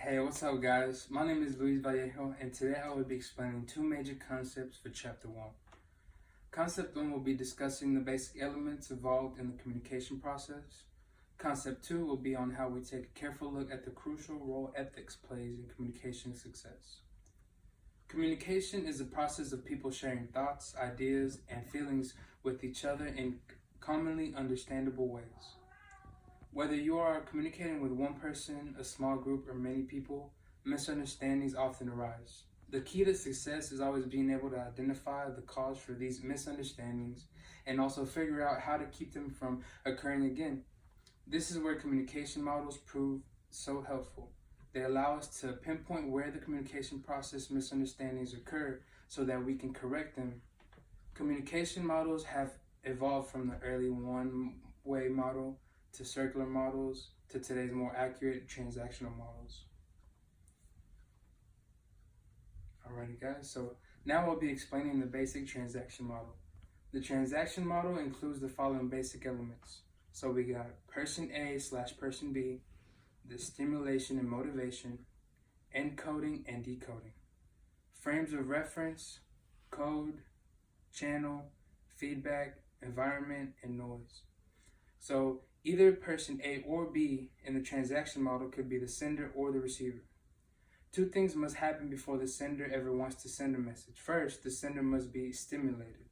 Hey, what's up, guys? My name is Luis Vallejo, and today I will be explaining two major concepts for Chapter 1. Concept 1 will be discussing the basic elements involved in the communication process. Concept 2 will be on how we take a careful look at the crucial role ethics plays in communication success. Communication is the process of people sharing thoughts, ideas, and feelings with each other in commonly understandable ways. Whether you are communicating with one person, a small group, or many people, misunderstandings often arise. The key to success is always being able to identify the cause for these misunderstandings and also figure out how to keep them from occurring again. This is where communication models prove so helpful. They allow us to pinpoint where the communication process misunderstandings occur so that we can correct them. Communication models have evolved from the early one-way model to circular models, to today's more accurate transactional models. Alrighty guys, so now I'll be explaining the basic transaction model. The transaction model includes the following basic elements. So we got person A / person B, the stimulation and motivation, encoding and decoding, frames of reference, code, channel, feedback, environment, and noise. So either person A or B in the transaction model could be the sender or the receiver. Two things must happen before the sender ever wants to send a message. First, the sender must be stimulated.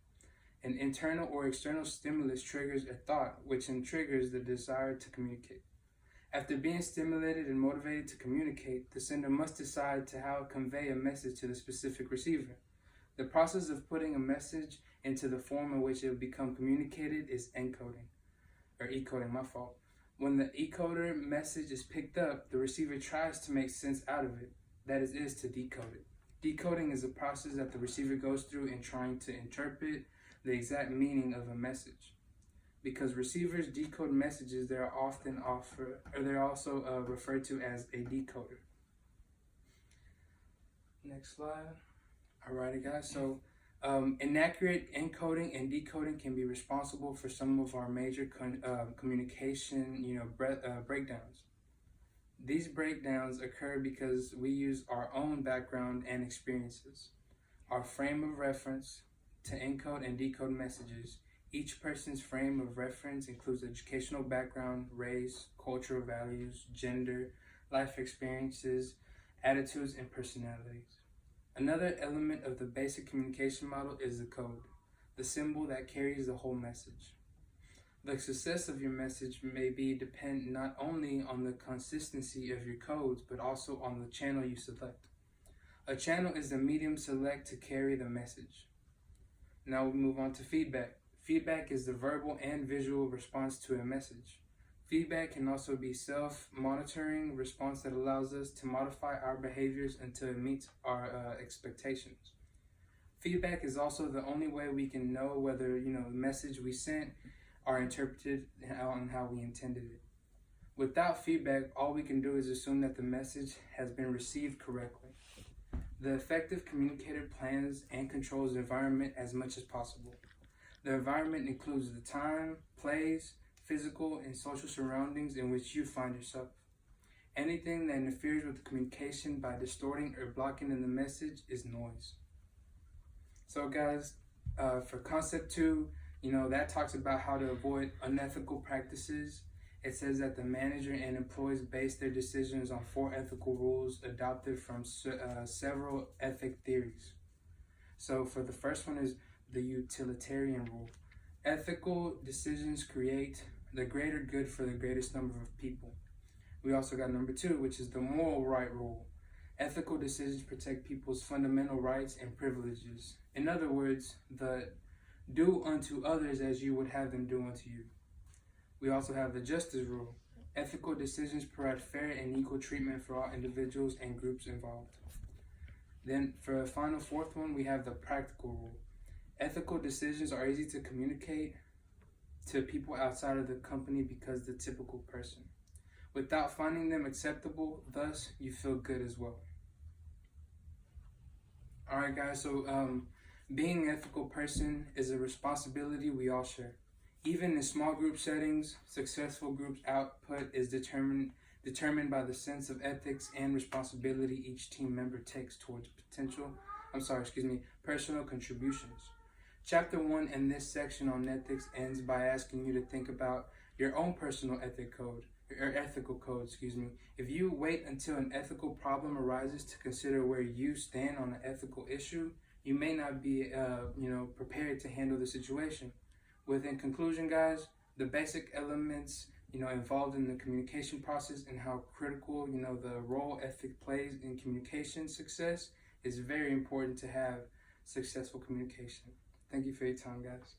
An internal or external stimulus triggers a thought, which then triggers the desire to communicate. After being stimulated and motivated to communicate, the sender must decide to how to convey a message to the specific receiver. The process of putting a message into the form in which it will become communicated is encoding. Or decoding, my fault. When the encoder message is picked up, the receiver tries to make sense out of it. That is to decode it. Decoding is a process that the receiver goes through in trying to interpret the exact meaning of a message. Because receivers decode messages, they're also referred to as a decoder. Next slide. Alrighty guys, so inaccurate encoding and decoding can be responsible for some of our major communication breakdowns. These breakdowns occur because we use our own background and experiences, our frame of reference, to encode and decode messages. Each person's frame of reference includes educational background, race, cultural values, gender, life experiences, attitudes, and personalities. Another element of the basic communication model is the code, the symbol that carries the whole message. The success of your message may depend not only on the consistency of your codes, but also on the channel you select. A channel is the medium select to carry the message. Now we move on to feedback. Feedback is the verbal and visual response to a message. Feedback can also be self-monitoring response that allows us to modify our behaviors until it meets our expectations. Feedback is also the only way we can know whether the message we sent are interpreted on how we intended it. Without feedback, all we can do is assume that the message has been received correctly. The effective communicator plans and controls the environment as much as possible. The environment includes the time, place, physical, and social surroundings in which you find yourself. Anything that interferes with the communication by distorting or blocking in the message is noise. So guys, for concept 2, that talks about how to avoid unethical practices. It says that the manager and employees base their decisions on 4 ethical rules adopted from several ethic theories. So for the first one is the utilitarian rule. Ethical decisions create the greater good for the greatest number of people. We also got number 2, which is the moral right rule. Ethical decisions protect people's fundamental rights and privileges. In other words, the do unto others as you would have them do unto you. We also have the justice rule. Ethical decisions provide fair and equal treatment for all individuals and groups involved. Then for the final 4th one, we have the practical rule. Ethical decisions are easy to communicate to people outside of the company because the typical person, without finding them acceptable, thus you feel good as well. Alright guys, so being an ethical person is a responsibility we all share. Even in small group settings, successful groups output is determined determined by the sense of ethics and responsibility each team member takes towards personal contributions. Chapter 1 in this section on ethics ends by asking you to think about your own personal ethical code. If you wait until an ethical problem arises to consider where you stand on an ethical issue, you may not be prepared to handle the situation. In conclusion, guys, the basic elements involved in the communication process and how critical the role ethic plays in communication success is very important to have successful communication. Thank you for your time, guys.